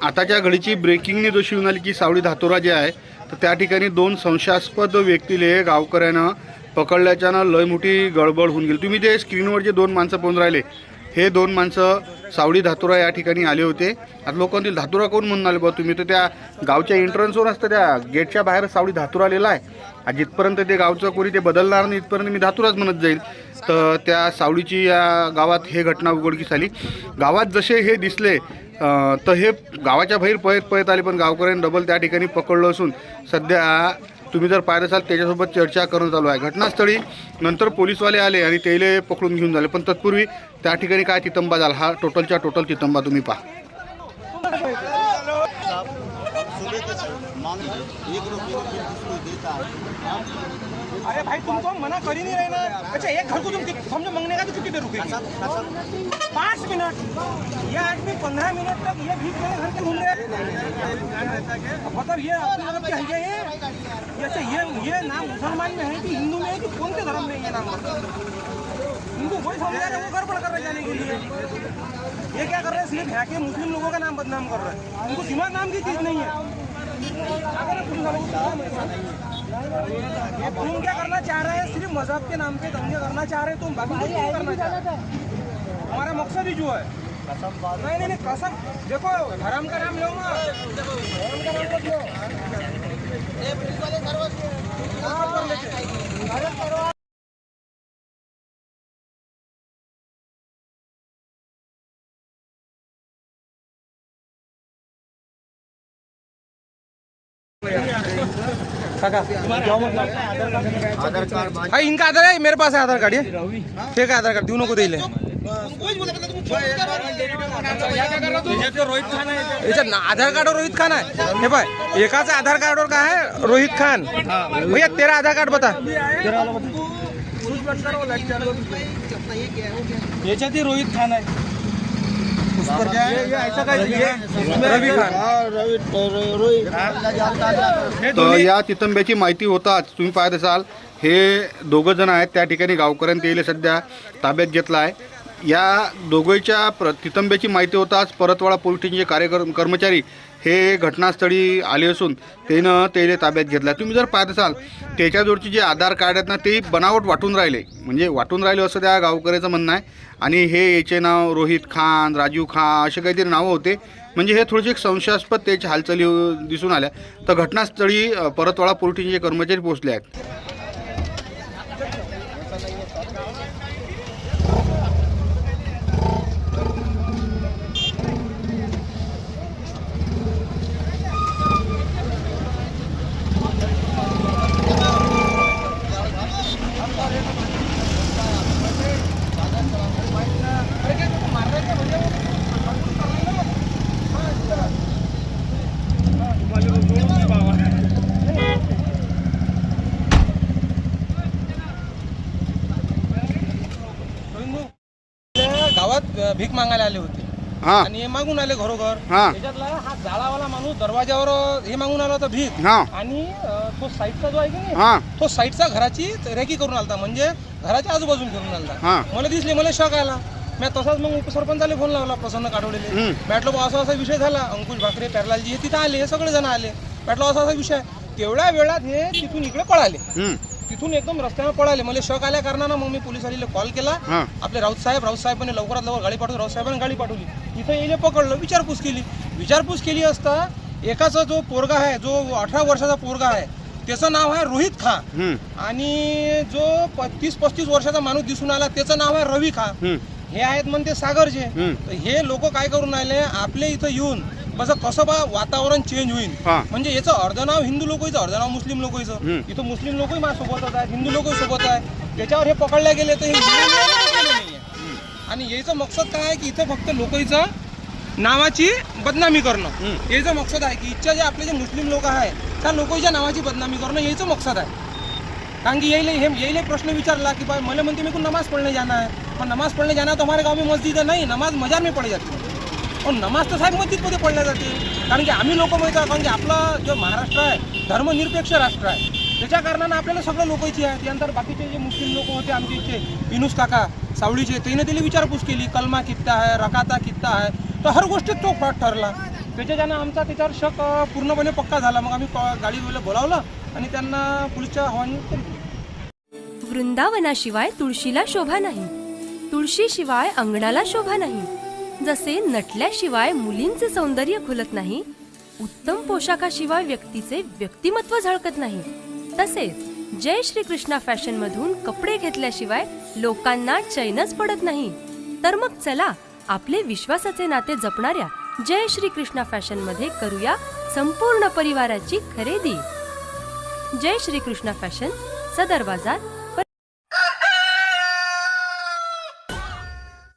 आताच्या घडीची breaking news अशी म्हणाली की सावळी धातोरा जे आहे तर त्या ठिकाणी दोन संशयास्पद व्यक्तीले गावकऱ्यानं पकडल्याच्यानं लय मोठी गडबड होऊन गेली। तुम्ही ते स्क्रीनवर जे दोन माणसं पाहून राहिले हे दोन माणसं सावळी धातोरा या ठिकाणी आले होते। आता लोकांनी धातोरा कोण म्हणून आले बा तुम्ही तर त्या गावच्या एंट्रन्सवर असतं त्या गेटच्या बाहेर सावळी धातोरा आलेला आहे। जिथपर्यंत ते गावचं कोणी ते बदलणार नाही इथपर्यंत मी धातोराच म्हणत जाईल। तर त्या सावळीची या गावात हे घटना उघडकीस आली। गावात जसे हे दिसले तर हे गावाच्या बाहेर पळत आले पण गावकऱ्यांनी डबल त्या ठिकाणी पकडलं असून सध्या तुम्ही जर पाहिलं असाल त्याच्यासोबत चर्चा करणं चालू आहे। घटनास्थळी नंतर पोलीसवाले आले आणि त्याला पकडून घेऊन झाले पण तत्पूर्वी त्या ठिकाणी काय तितंबा झाला हा टोटलच्या टोटल तितंबा तुम्ही पहा। अरे भाई तुमको मना कर ही नहीं रहे ना। अच्छा एक घर को तुम समझो मांगने का तो कितनी देर रुकेगी? 5 मिनट। ये आदमी 15 मिनट तक ये भीख मेरे घर के घूम रहे हैं। मतलब ये अपने मतलब क्या है ये अच्छा ये नाम मुसलमान में है कि हिंदू में है कि कौन से धर्म में ये नाम हिंदू वही समझ रहे हैं वो गड़बड़ कर रहे जाने के लिए। ये क्या कर रहे हैं सिर्फ यहाँ के मुस्लिम लोगों का नाम बदनाम कर रहे हैं। उनको दिमाग नाम की चीज़ नहीं है। तुम क्या करना चाह रहे हैं? सिर्फ मजहब के नाम पे दंगे करना चाह रहे हैं तुम, बाकी कुछ नहीं करना चाह रहे। हमारा मकसद ही जो है नहीं कसम देखो धर्म का नाम लो ना, धर्म का नाम मत लो। भाई इनका आधार है, मेरे पास है आधार कार्ड। ये ठीक है आधार कार्ड दोनों को दे ले। आधार कार्ड और रोहित खान है। हे भाई एकाचा आधार कार्ड और काय है रोहित खान। भैया तेरा आधार कार्ड बता। याच्यात रोहित खान है उस पर क्या है? ये ऐसा का रवि खान तर या तितंब्याची माहिती होताच तुम्ही पाहत असाल हे दोघं जण आहेत त्या ठिकाणी गावकऱ्यांनी त्याला सध्या ताब्यात घेतला आहे। या दोघांच्या तितंब्याची माहिती होताच परतवाडा पोलीस स्टेशनचे कर्मचारी हे घटनास्थळी आले असून त्यानं त्याला ताब्यात घेतला। तुम्ही जर पाहत असाल त्याच्याजवळचे जे आधार कार्ड आहेत ना ते बनावट वाटून राहिले म्हणजे वाटून राहिले असं त्या गावकऱ्याचं म्हणणं आहे। आणि हे याचे नाव रोहित खान राजू खान असे काहीतरी नावं होते म्हणजे हे थोडेसे एक संशयास्पद त्याच्या हालचाली दिसून आल्या। तर घटनास्थळी परतवाडा पोलीस स्टेशनचे कर्मचारी पोहोचले आहेत। गावात भीक मागायला आले होते आणि हे मागून आले घरोघर। त्याच्यातला हा जाळावाला माणूस दरवाजावर हे मागून आला होता भीक आणि तो साईडचा जो आहे की नाही तो साईडचा घराची रेकी करून आलता म्हणजे घराच्या आजूबाजूला घेऊन आलता। मला दिसले मला शॉक आला। मी तसाच मग उपसरपंचाला फोन लावला प्रसन्न काढवलेले म्हटलं असा असा विषय झाला। अंकुश भाकरे प्यारलालजी हे तिथं आले हे सगळे जण आले म्हटलं असा असा विषय। तेवढ्या वेळात हे तिथून इकडे पळाले तिथून एकदम रस्त्यावर पळाले। मला शॉक आल्या कारणानं मग मी पोलीस आलेले कॉल केला आपले राऊत साहेबांनी लवकरात लवकर गाडी पाठवली। राऊत साहेबांनी गाडी पाठवली इथं येले पकडलं विचारपूस केली असता एकाचा जो पोरगा आहे जो 18 वर्षाचा पोरगा आहे त्याचं नाव आहे रोहित खान आणि जो 30-35 वर्षाचा माणूस दिसून आला त्याचं नाव आहे रवी खान। हे आहेत म्हणते सागरचे। हे लोक काय करून राहिले आपले इथं येऊन बस कसं बा वातावरण चेंज होईल म्हणजे याचं अर्ध नाव हिंदू लोकांचं अर्ध नाव मुस्लिम लोकांचं। इथं मुस्लिम लोकही माझ्यासोबतच आहेत हिंदू लोकही सोबत आहे। त्याच्यावर हे पकडले गेले तर हे आणि याचं मकसद काय आहे की इथं फक्त लोकांचं नावाची बदनामी करणं याचं मकसद आहे की इच्छा जे आपले जे मुस्लिम लोक आहेत त्या लोकांच्या नावाची बदनामी करणं याचं मकसद आहे। कारण कि यही प्रश्न विचारला कि भाई मले मनते मेरे को नमाज पढ़ने जाना है और नमाज पढ़ने जाना है तो हमारे गांव में मस्जिद है नहीं नमाज मजार में पढ़ी जाती है और नमाज तो साहेब मस्जिदमध्ये पढ़ल्या जाते। कारण की आम्ही लोक माहिती आहे कारण की आपला जो महाराष्ट्र आहे धर्मनिरपेक्ष राष्ट्र आहे त्याच्या कारणानं आपल्याला सगळं लोकांची आहे। त्यानंतर बाकीचे जे मुस्लिम लोक होते आमचे इथे विनूस काका सावळीचे त्याने त्याला विचारपूस केली कलमा कितना है रकाता कितना है तर हर गोष्टीत तो फ्रॉड ठरला. त्याच्यानं आमचा त्याच्यावर शक पूर्णपणे पक्का झाला. मग आम्ही गाडीवाला बोलावलं आणि त्यांना पोलीसच्या हवाली केली. वृंदावनाशिवाय तुळशीला शोभा नाही, तुळशीशिवाय अंगणाला शोभा नाही. जसे नटल्याशिवाय मुलींचे सौंदर्य खुलत नाही, उत्तम पोशाखाशिवाय व्यक्तीचे व्यक्तिमत्व झळकत नाही, तसेच जय श्री कृष्णा फॅशन मधून कपडे घेतल्याशिवाय लोकांना चैनच पडत नाही. तर मग चला आपले विश्वासाचे नाते जपणाऱ्या जय श्री कृष्णा फॅशन मध्ये करूया संपूर्ण परिवाराची खरेदी. जय श्री कृष्णा फॅशन, सदर बाजार,